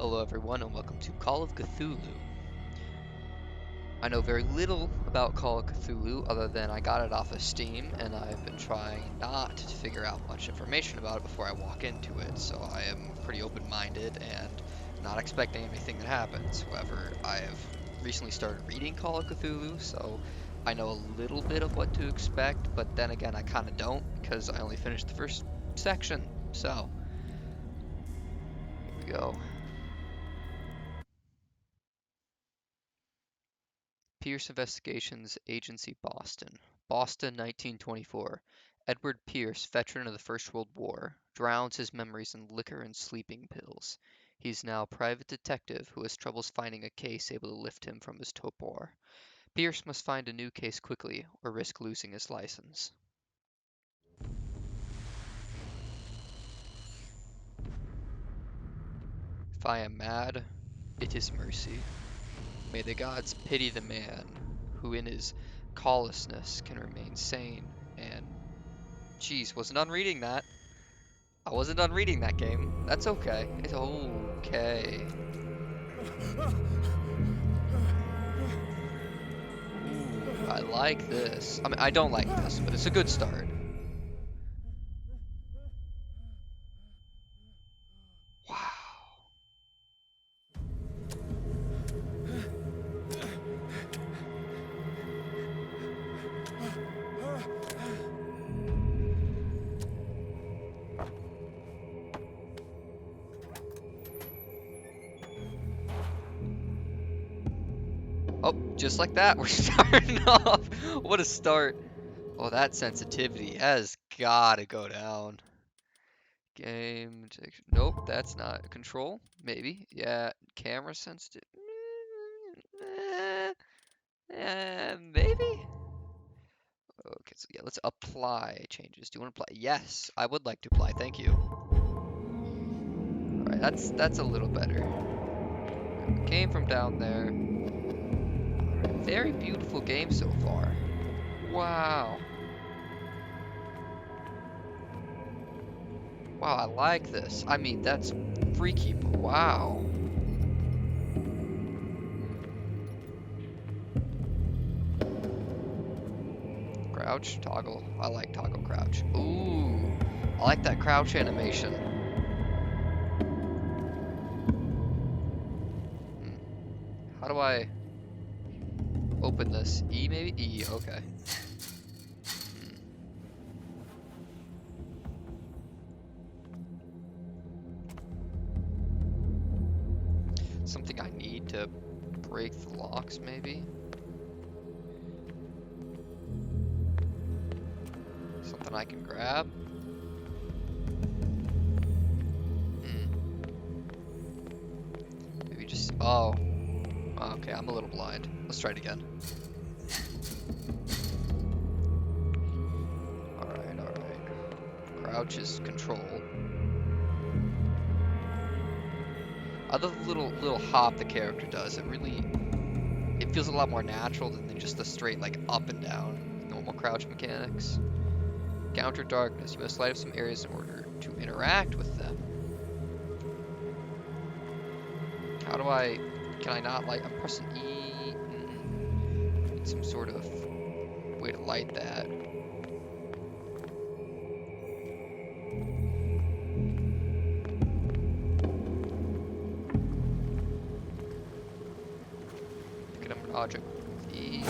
Hello everyone and welcome to Call of Cthulhu. I know very little about Call of Cthulhu other than I got it off of Steam and I've been trying not to figure out much information about it before I walk into it, so I am pretty open-minded and not expecting anything that happens. However, I have recently started reading Call of Cthulhu, so I know a little bit of what to expect, but then again I kinda don't because I only finished the first section, so here we go. Pierce Investigations Agency, Boston. Boston, 1924. Edward Pierce, veteran of the First World War, drowns his memories in liquor and sleeping pills. He is now a private detective who has troubles finding a case able to lift him from his torpor. Pierce must find a new case quickly or risk losing his license. If I am mad, it is mercy. May the gods pity the man who in his callousness can remain sane and Jeez, wasn't done reading that. I wasn't done reading that game. That's okay. It's okay. Ooh, I like this. I mean, I don't like this, but it's a good start. Wow. Oh, just like that, we're starting off. What a start. Oh, that sensitivity has gotta go down. Game detection. Nope, that's not. Control? Maybe. Yeah. Camera sensitive. Maybe? Okay, so yeah, let's apply changes. Do you want to apply? Yes, I would like to apply. Thank you. All right, that's a little better. Came from down there. All right, very beautiful game so far. Wow. Wow, I like this. I mean, that's freaky, but wow. Crouch, toggle. I like toggle crouch. Ooh, I like that crouch animation. Hmm. How do I open this? E maybe? E, okay. Hmm. Something I need to break the locks, maybe? Something I can grab? Hmm. Maybe just... Oh. Okay, I'm a little blind. Let's try it again. Alright, alright. Crouch is control. I love the little hop the character does. It feels a lot more natural than just the straight like up and down normal crouch mechanics. Counter darkness. You must light up some areas in order to interact with them. How do I... Can I not light... I'm pressing E... Need some sort of way to light that. Pick up an object with E.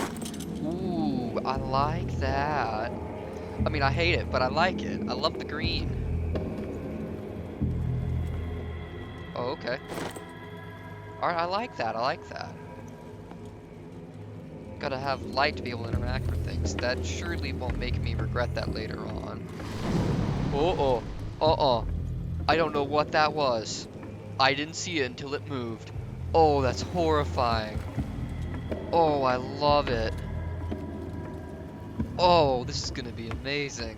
Ooh, I like that. I mean, I hate it, but I like it. I love the green. Oh, okay. Alright, I like that. I like that. Gotta have light to be able to interact with things. That surely won't make me regret that later on. Uh-oh. Uh-oh. I don't know what that was. I didn't see it until it moved. Oh, that's horrifying. Oh, I love it. Oh, this is gonna be amazing.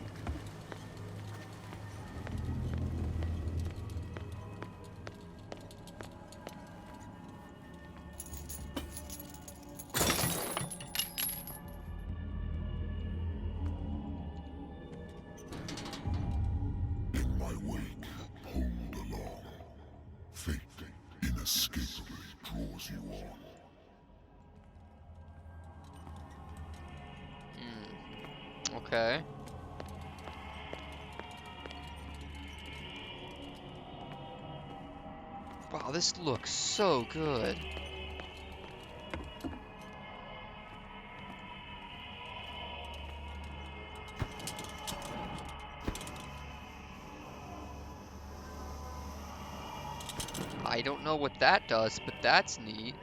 In my wake, pulled along, fate in a inescapably draws you on. Okay. Wow, this looks so good. I don't know what that does, but that's neat.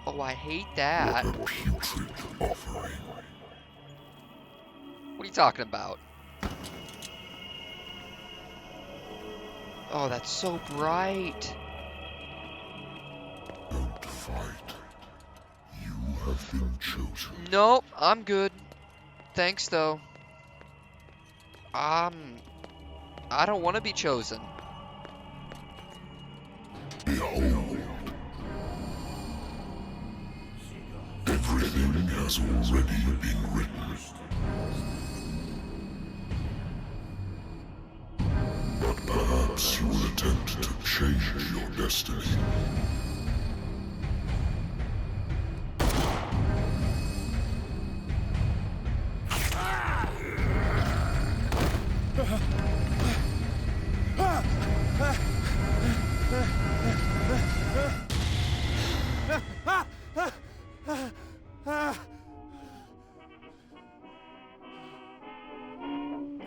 Oh, I hate that. What a putrid offering. What are you talking about? Oh, that's so bright. Don't fight. You have been chosen. Nope, I'm good. Thanks, though. I don't want to be chosen. Behold. Everything has already been written. But perhaps you will attempt to change your destiny.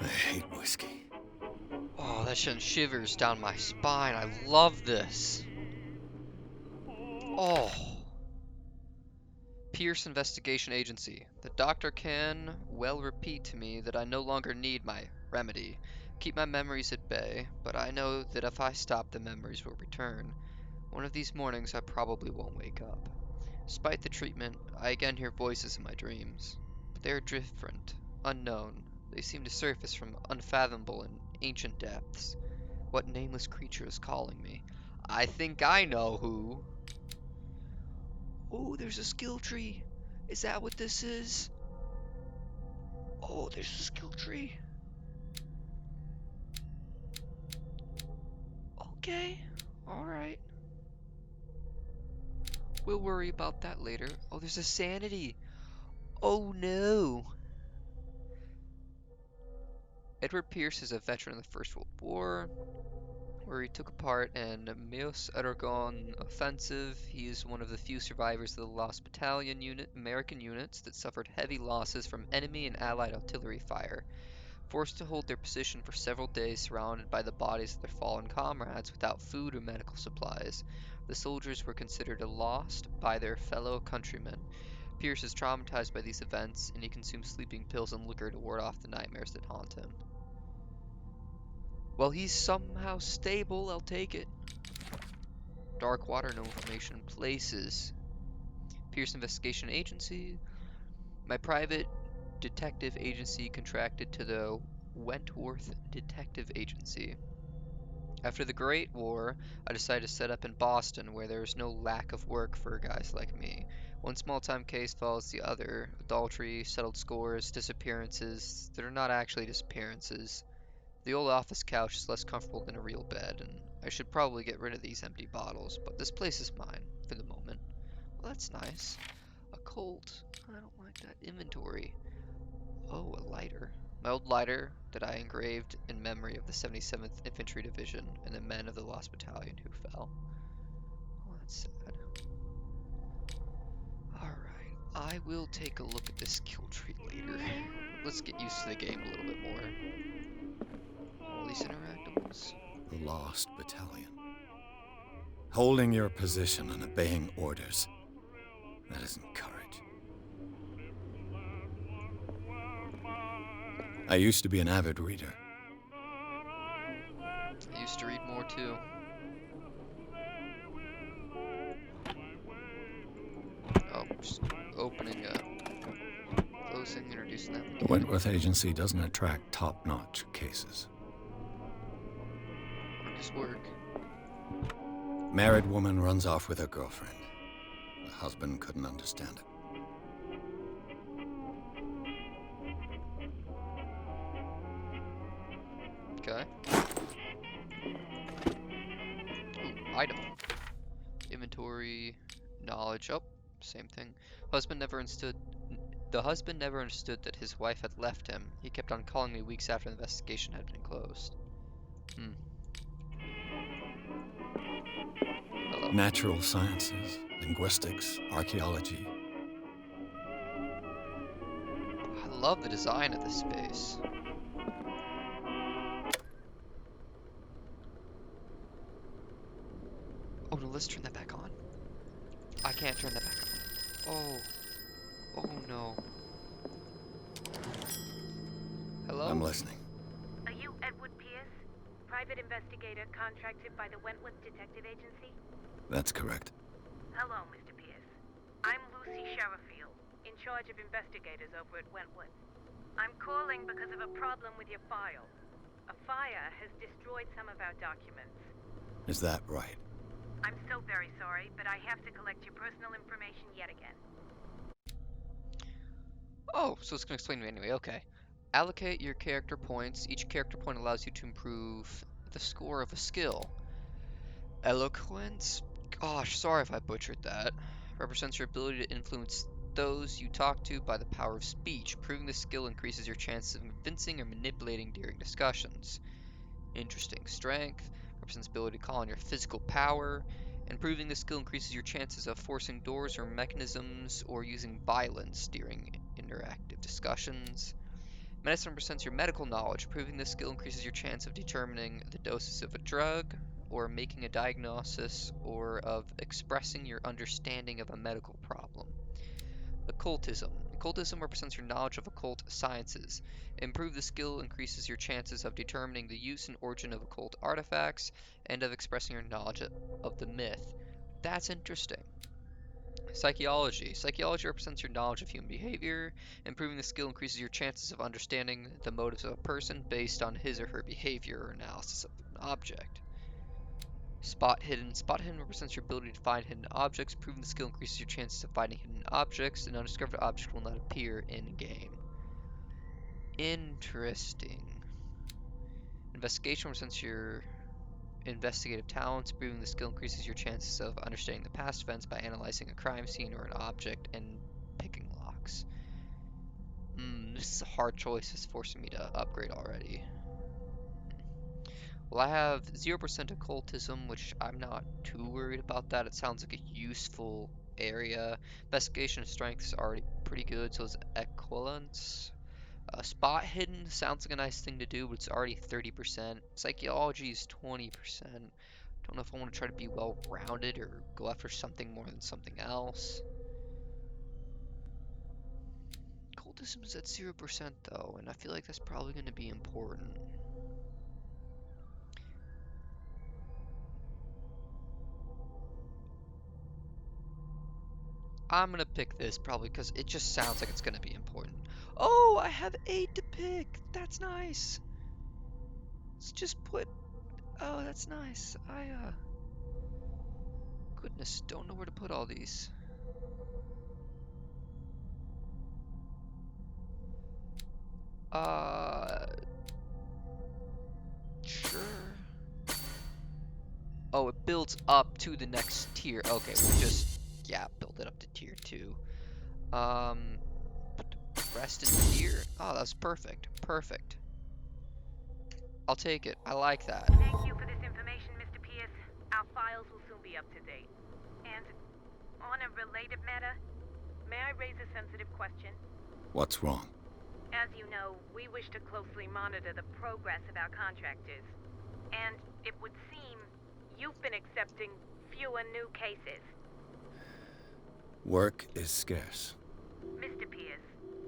I hate whiskey. Oh, that sends shivers down my spine. I love this. Oh. Pierce Investigation Agency. The doctor can well repeat to me that I no longer need my remedy. Keep my memories at bay, but I know that if I stop, the memories will return. One of these mornings I probably won't wake up. Despite the treatment, I again hear voices in my dreams. But they are different, unknown. They seem to surface from unfathomable and ancient depths. What nameless creature is calling me? I think I know who. Oh, there's a skill tree. Is that what this is? Oh, there's a skill tree. Okay. Alright. We'll worry about that later. Oh, there's a sanity. Oh no. Edward Pierce is a veteran of the First World War, where he took part in Meuse Argonne offensive. He is one of the few survivors of the Lost Battalion unit, American units that suffered heavy losses from enemy and Allied artillery fire. Forced to hold their position for several days surrounded by the bodies of their fallen comrades without food or medical supplies, the soldiers were considered lost by their fellow countrymen. Pierce is traumatized by these events, and he consumes sleeping pills and liquor to ward off the nightmares that haunt him. Well, he's somehow stable, I'll take it. Dark water, no information. Places. Pierce Investigation Agency. My private detective agency contracted to the Wentworth Detective Agency. After the Great War, I decided to set up in Boston, where there is no lack of work for guys like me. One small-time case follows the other: adultery, settled scores, disappearances that are not actually disappearances. The old office couch is less comfortable than a real bed, and I should probably get rid of these empty bottles, but this place is mine, for the moment. Well, that's nice. A Colt. I don't like that. Inventory. Oh, a lighter. My old lighter that I engraved in memory of the 77th Infantry Division and the men of the Lost Battalion who fell. Oh, that's sad. Alright, I will take a look at this kill tree later. Let's get used to the game a little bit more. All these interactables. The Lost Battalion. Holding your position and obeying orders. That isn't courage. I used to be an avid reader. I used to read more too. Oh, just opening up. Closing, introducing The application. Wentworth Agency doesn't attract top-notch cases. Work is work. Married woman runs off with her girlfriend. The husband couldn't understand it. Okay. Ooh, item. Inventory, knowledge. Oh, same thing. Husband never understood. The husband never understood that his wife had left him. He kept on calling me weeks after the investigation had been closed. Hmm. Hello. Natural sciences, linguistics, archaeology. I love the design of this space. Oh no, let's turn that back on. I can't turn that back on. Oh. Oh no. I'm Hello? listening. Are you Edward Pierce, private investigator contracted by the Wentworth Detective Agency? That's correct. Hello, Mr. Pierce. I'm Lucy Sherifield, in charge of investigators over at Wentworth. I'm calling because of a problem with your file. A fire has destroyed some of our documents. Is that right? I'm so very sorry, but I have to collect your personal information yet again. Oh, so it's gonna explain to me anyway. Okay. Allocate your character points. Each character point allows you to improve the score of a skill. Eloquence? Gosh, sorry if I butchered that. Represents your ability to influence those you talk to by the power of speech. Improving this skill increases your chances of convincing or manipulating during discussions. Interesting. Strength represents ability to call on your physical power. Improving this skill increases your chances of forcing doors or mechanisms or using violence during interactive discussions. Medicine represents your medical knowledge. Improving this skill increases your chance of determining the doses of a drug, or making a diagnosis, or of expressing your understanding of a medical problem. Occultism. Occultism represents your knowledge of occult sciences. Improve the skill increases your chances of determining the use and origin of occult artifacts, and of expressing your knowledge of the myth. That's interesting. Psychology. Psychology represents your knowledge of human behavior. Improving the skill increases your chances of understanding the motives of a person based on his or her behavior or analysis of an object. Spot hidden. Spot hidden represents your ability to find hidden objects. Improving the skill increases your chances of finding hidden objects. An undiscovered object will not appear in game. Interesting. Investigation represents your investigative talents. Improving the skill increases your chances of understanding the past events by analyzing a crime scene or an object and picking locks. This is a hard choice. It's forcing me to upgrade already. Well, I have 0% occultism, which I'm not too worried about that. It sounds like a useful area. Investigation and strength is already pretty good, so is equivalence. Spot hidden sounds like a nice thing to do, but it's already 30%. Psychology is 20%. Don't know if I want to try to be well-rounded or go after something more than something else. Occultism is at 0% though, and I feel like that's probably going to be important. I'm gonna pick this probably because it just sounds like it's gonna be important. Oh, I have 8 to pick. That's nice. Let's just put. Oh, that's nice. Goodness, don't know where to put all these. Uh, sure. Oh, it builds up to the next tier. Okay, we'll just, yeah, build it up to tier 2. Put the rest in here. Oh, that's perfect. Perfect. I'll take it. I like that. Thank you for this information, Mr. Pierce. Our files will soon be up to date. And on a related matter, may I raise a sensitive question? What's wrong? As you know, we wish to closely monitor the progress of our contractors. And it would seem you've been accepting fewer new cases. Work is scarce. Mr. Pierce,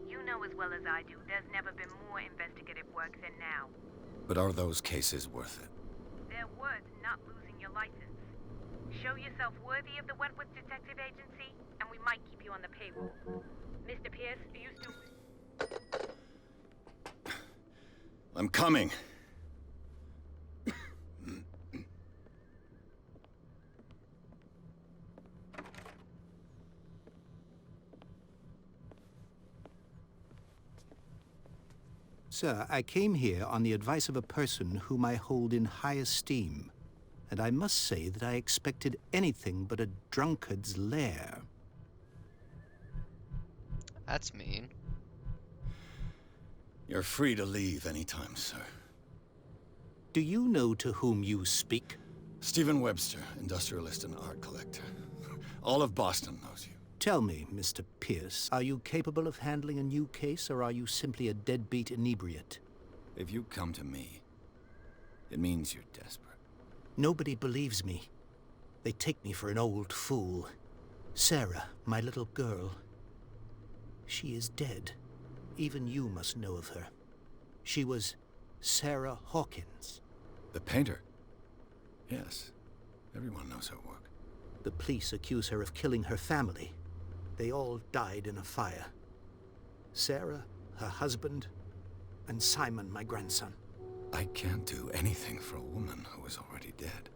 you know as well as I do there's never been more investigative work than now. But are those cases worth it? They're worth not losing your license. Show yourself worthy of the Wentworth Detective Agency, and we might keep you on the payroll. Mr. Pierce, are you still... I'm coming. Sir, I came here on the advice of a person whom I hold in high esteem. and I must say that I expected anything but a drunkard's lair. That's mean. You're free to leave anytime, sir. Do you know to whom you speak? Stephen Webster, industrialist and art collector. All of Boston knows you. Tell me, Mr. Pierce, are you capable of handling a new case, or are you simply a deadbeat inebriate? If you come to me, it means you're desperate. Nobody believes me. They take me for an old fool. Sarah, my little girl, she is dead. Even you must know of her. She was Sarah Hawkins. The painter? Yes. Everyone knows her work. The police accuse her of killing her family. They all died in a fire. Sarah, her husband, and Simon, my grandson. I can't do anything for a woman who is already dead.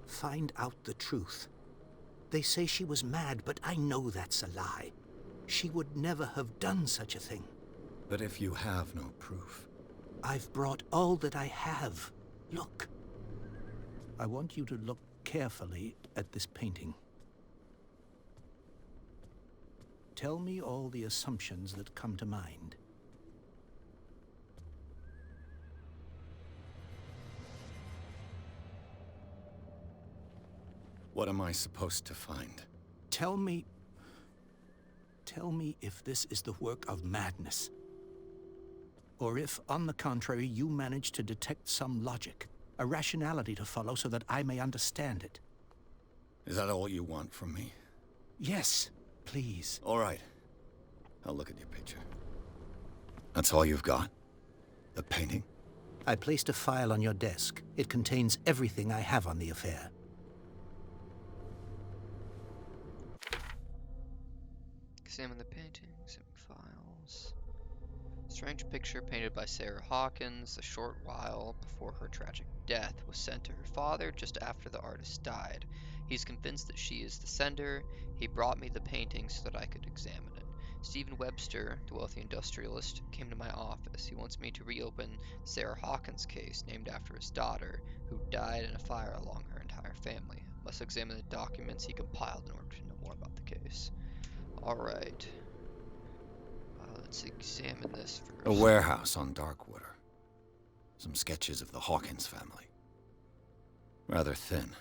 Find out the truth. They say she was mad, but I know that's a lie. She would never have done such a thing. But if you have no proof... I've brought all that I have. Look. I want you to look carefully at this painting. Tell me all the assumptions that come to mind. What am I supposed to find? Tell me if this is the work of madness. Or if, on the contrary, you manage to detect some logic, a rationality to follow so that I may understand it. Is that all you want from me? Yes, please. All right. I'll look at your picture. That's all you've got? The painting? I placed a file on your desk. It contains everything I have on the affair. Examine the painting, examine files. Strange picture painted by Sarah Hawkins a short while before her tragic death was sent to her father just after the artist died. He's convinced that she is the sender. He brought me the painting so that I could examine it. Stephen Webster, the wealthy industrialist, came to my office. He wants me to reopen Sarah Hawkins' case, named after his daughter, who died in a fire along her entire family. I must examine the documents he compiled in order to know more about the case. Alright. Let's examine this first. A warehouse on Darkwater. Some sketches of the Hawkins family. Rather thin.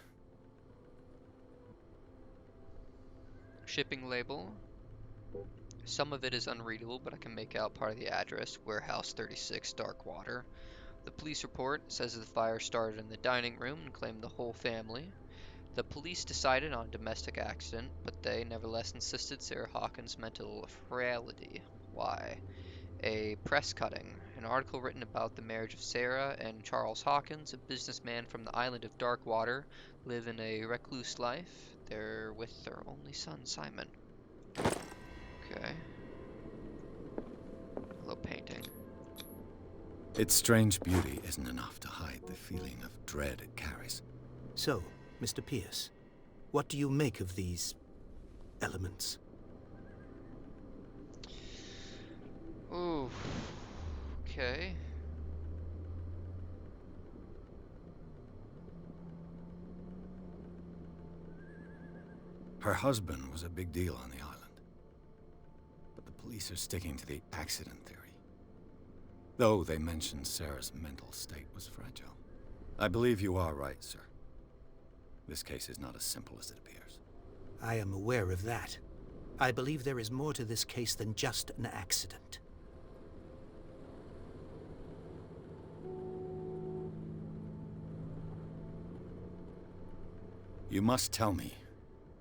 Shipping label. Some of it is unreadable, but I can make out part of the address, Warehouse 36, Darkwater. The police report says that the fire started in the dining room and claimed the whole family. The police decided on a domestic accident, but they nevertheless insisted Sarah Hawkins' mental frailty. Why? A press cutting. An article written about the marriage of Sarah and Charles Hawkins, a businessman from the island of Darkwater, live in a recluse life. They're with their only son, Simon. Okay. Hello, painting. Its strange beauty isn't enough to hide the feeling of dread it carries. So, Mr. Pierce, what do you make of these elements? Ooh. Okay. Her husband was a big deal on the island. But the police are sticking to the accident theory. Though they mentioned Sarah's mental state was fragile. I believe you are right, sir. This case is not as simple as it appears. I am aware of that. I believe there is more to this case than just an accident. You must tell me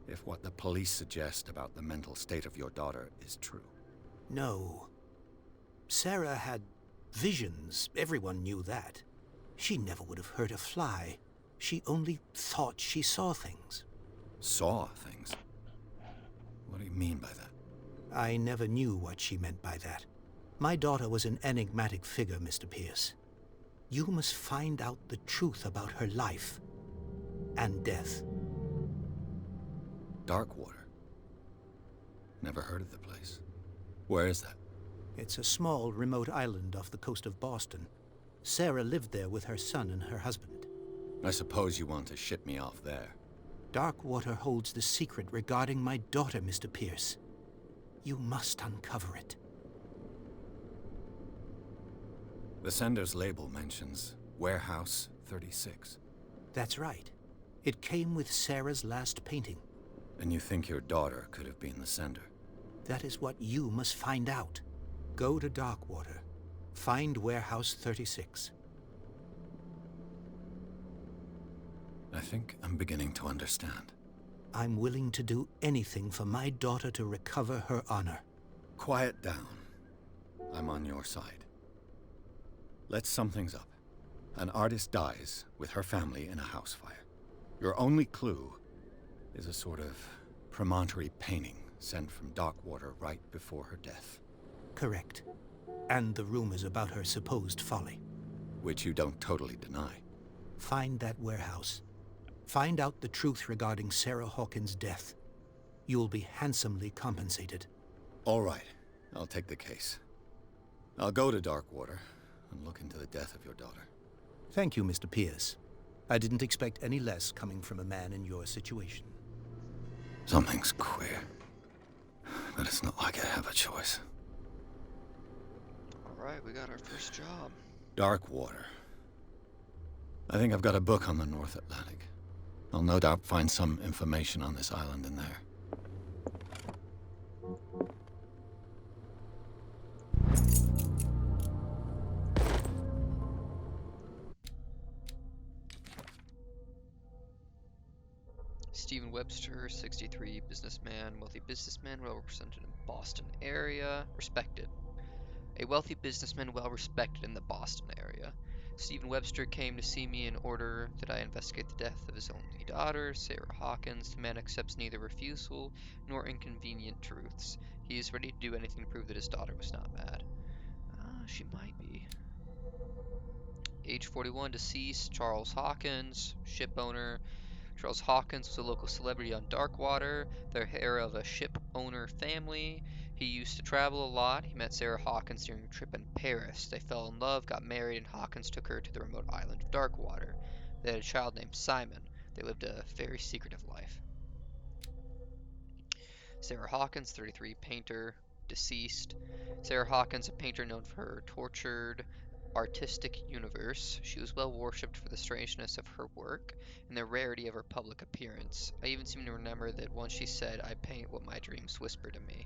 if what the police suggest about the mental state of your daughter is true. No. Sarah had visions. Everyone knew that. She never would have hurt a fly. She only thought she saw things. Saw things? What do you mean by that? I never knew what she meant by that. My daughter was an enigmatic figure, Mr. Pierce. You must find out the truth about her life and death. Darkwater? Never heard of the place. Where is that? It's a small, remote island off the coast of Boston. Sarah lived there with her son and her husband. I suppose you want to ship me off there. Darkwater holds the secret regarding my daughter, Mr. Pierce. You must uncover it. The sender's label mentions Warehouse 36. That's right. It came with Sarah's last painting. And you think your daughter could have been the sender? That is what you must find out. Go to Darkwater. Find Warehouse 36. I think I'm beginning to understand. I'm willing to do anything for my daughter to recover her honor. Quiet down. I'm on your side. Let's sum things up. An artist dies with her family in a house fire. Your only clue is a sort of promontory painting sent from Darkwater right before her death. Correct. And the rumors about her supposed folly. Which you don't totally deny. Find that warehouse. Find out the truth regarding Sarah Hawkins' death. You'll be handsomely compensated. All right. I'll take the case. I'll go to Darkwater and look into the death of your daughter. Thank you, Mr. Pierce. I didn't expect any less coming from a man in your situation. Something's queer. But it's not like I have a choice. Alright, we got our first job. Darkwater. I think I've got a book on the North Atlantic. I'll no doubt find some information on this island in there. Stephen Webster, 63, businessman, wealthy businessman, well represented in Boston area, respected. A wealthy businessman well respected in the Boston area. Stephen Webster came to see me in order that I investigate the death of his only daughter, Sarah Hawkins. The man accepts neither refusal nor inconvenient truths. He is ready to do anything to prove that his daughter was not mad. She might be. Age 41, deceased, Charles Hawkins, ship owner. Charles Hawkins was a local celebrity on Darkwater, the heir of a ship owner family. He used to travel a lot. He met Sarah Hawkins during a trip in Paris. They fell in love, got married, and Hawkins took her to the remote island of Darkwater. They had a child named Simon. They lived a very secretive life. Sarah Hawkins, 33, painter, deceased. Sarah Hawkins, a painter known for her tortured, artistic universe. She was well worshipped for the strangeness of her work and the rarity of her public appearance. I even seem to remember that once she said, "I paint what my dreams whisper to me."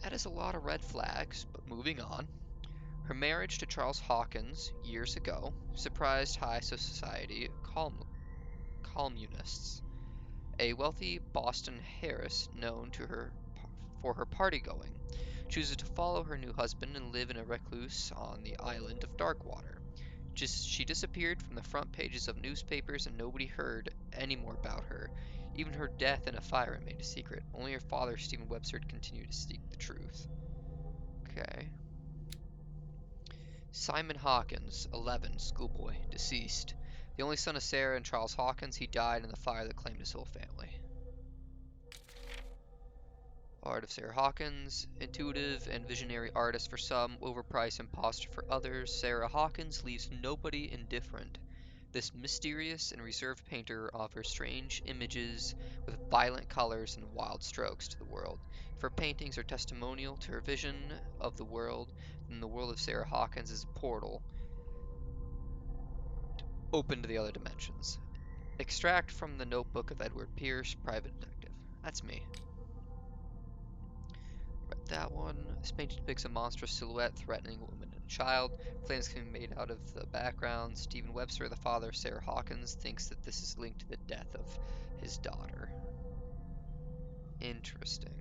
That is a lot of red flags, but moving on. Her marriage to Charles Hawkins, years ago, surprised high society columnists. A wealthy Boston heiress known to her for her party-going chooses to follow her new husband and live in a recluse on the island of Darkwater. She disappeared from the front pages of newspapers and nobody heard any more about her. Even her death in a fire remained a secret. Only her father, Stephen Webster, continued to seek the truth. Okay. Simon Hawkins, 11, schoolboy, deceased. The only son of Sarah and Charles Hawkins, he died in the fire that claimed his whole family. Art of Sarah Hawkins, intuitive and visionary artist for some, overpriced imposter for others, Sarah Hawkins leaves nobody indifferent. This mysterious and reserved painter offers strange images with violent colors and wild strokes to the world. If her paintings are testimonial to her vision of the world, then the world of Sarah Hawkins is a portal open to the other dimensions. Extract from the notebook of Edward Pierce, private detective. That's me. Read that one. This painting depicts a monstrous silhouette threatening a woman and a child. Flames can be made out of the background. Stephen Webster, the father of Sarah Hawkins, thinks that this is linked to the death of his daughter. Interesting.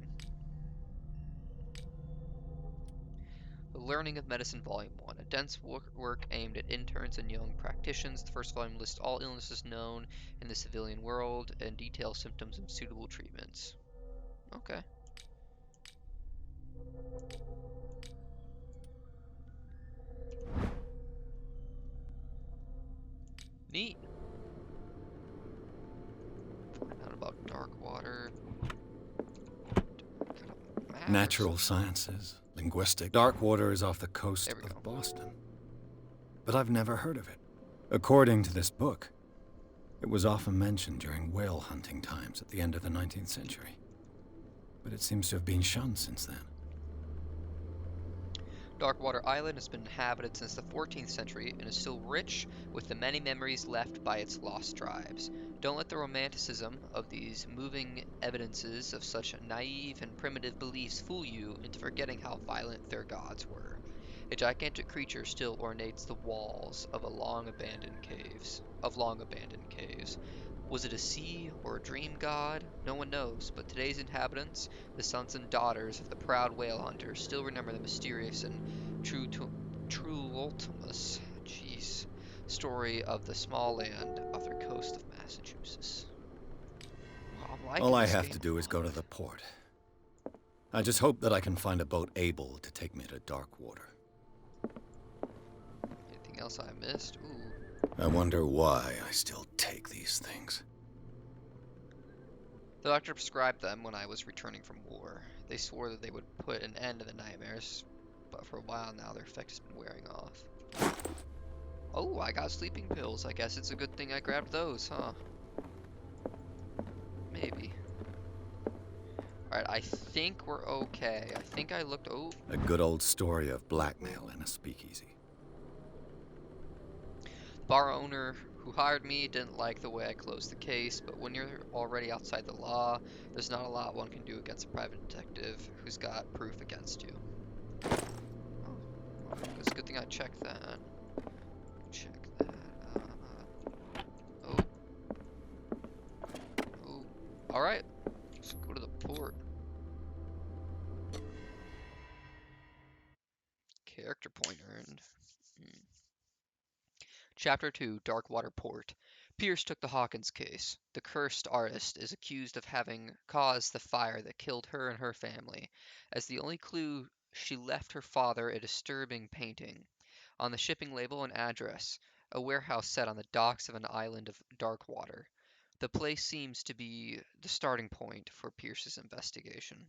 The Learning of Medicine, Volume 1. A dense work aimed at interns and young practitioners. The first volume lists all illnesses known in the civilian world and details symptoms and suitable treatments. Okay. Neat. Find out about Darkwater. Natural sciences, linguistic. Darkwater is off the coast of Boston. But I've never heard of it. According to this book, it was often mentioned during whale hunting times at the end of the 19th century. But it seems to have been shunned since then. Darkwater Island has been inhabited since the 14th century and is still rich with the many memories left by its lost tribes. Don't let the romanticism of these moving evidences of such naive and primitive beliefs fool you into forgetting how violent their gods were. A gigantic creature still ornates the walls of long abandoned caves. Was it a sea or a dream god? No one knows, but today's inhabitants, the sons and daughters of the proud whale hunters, still remember the mysterious and true story of the small land off the coast of Massachusetts. Wow, I'm All liking I this have game to a do is go lot. to the port. I just hope that I can find a boat able to take me to Darkwater. Anything else I missed? Ooh. I wonder why I still take these things. The doctor prescribed them when I was returning from war. They swore that they would put an end to the nightmares, but for a while now their effect has been wearing off. Oh, I got sleeping pills. I guess it's a good thing I grabbed those, huh? Maybe. Alright, I think we're okay. I think I looked... Oh. A good old story of blackmail in a speakeasy. The bar owner who hired me didn't like the way I closed the case, but when you're already outside the law, there's not a lot one can do against a private detective who's got proof against you. Oh, okay. It's a good thing I checked that. Check that. Oh. Oh. Alright. Let's go to the port. Character point earned. Chapter 2, Darkwater Port. Pierce took the Hawkins case. The cursed artist is accused of having caused the fire that killed her and her family. As the only clue, she left her father a disturbing painting. On the shipping label, an address, a warehouse set on the docks of an island of Darkwater. The place seems to be the starting point for Pierce's investigation.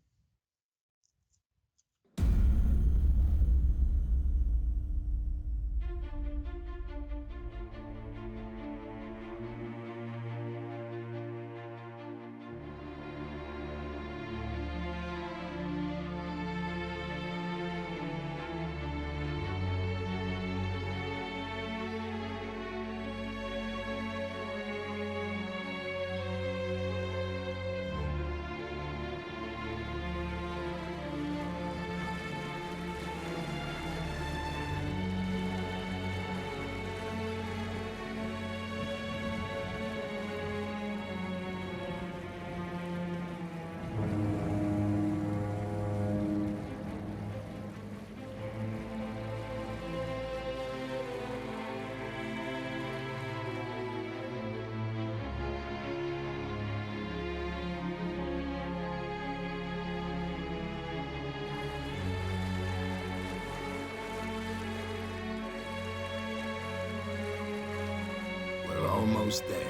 We're almost there.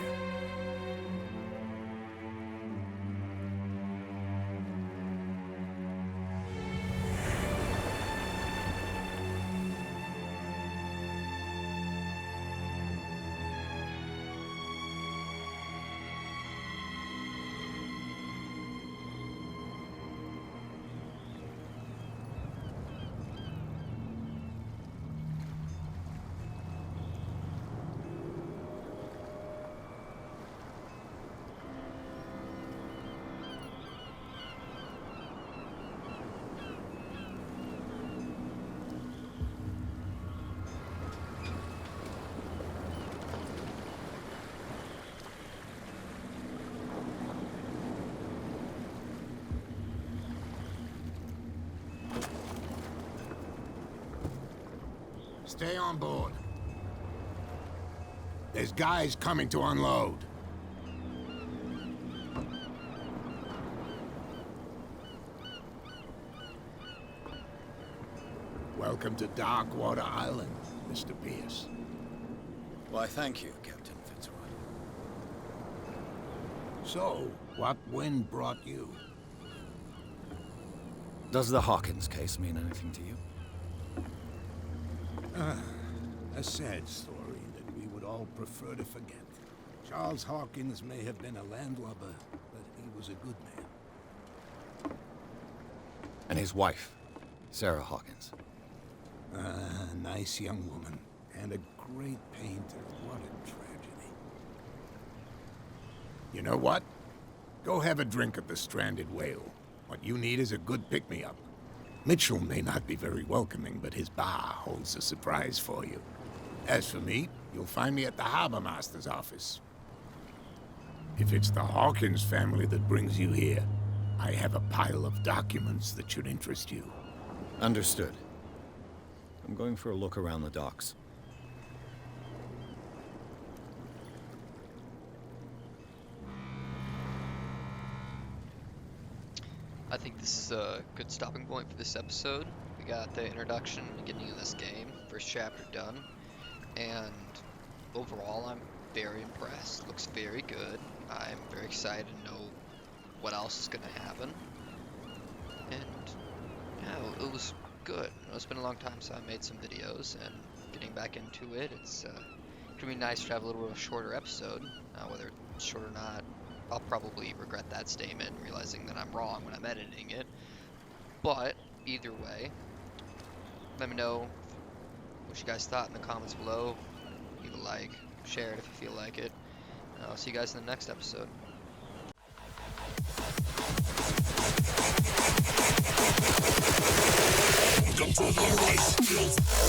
Stay on board. There's guys coming to unload. Welcome to Darkwater Island, Mr. Pierce. Why, thank you, Captain Fitzroy. So, what wind brought you? Does the Hawkins case mean anything to you? A sad story that we would all prefer to forget. Charles Hawkins may have been a landlubber, but he was a good man. And his wife, Sarah Hawkins. Nice young woman. And a great painter. What a tragedy. You know what? Go have a drink at the Stranded Whale. What you need is a good pick-me-up. Mitchell may not be very welcoming, but his bar holds a surprise for you. As for me, you'll find me at the Harbor Master's office. If it's the Hawkins family that brings you here, I have a pile of documents that should interest you. Understood. I'm going for a look around the docks. I think this is a good stopping point for this episode. We got the introduction and beginning of this game, first chapter done, and overall I'm very impressed. Looks very good. I'm very excited to know what else is going to happen. And yeah, it was good. It's been a long time since I made some videos, and getting back into it, it's gonna be nice to have a little bit of a shorter episode. Whether it's short or not, I'll probably regret that statement, realizing that I'm wrong when I'm editing it. But either way, let me know what you guys thought in the comments below. Leave a like, share it if you feel like it. I'll see you guys in the next episode. Welcome to the Rice Field.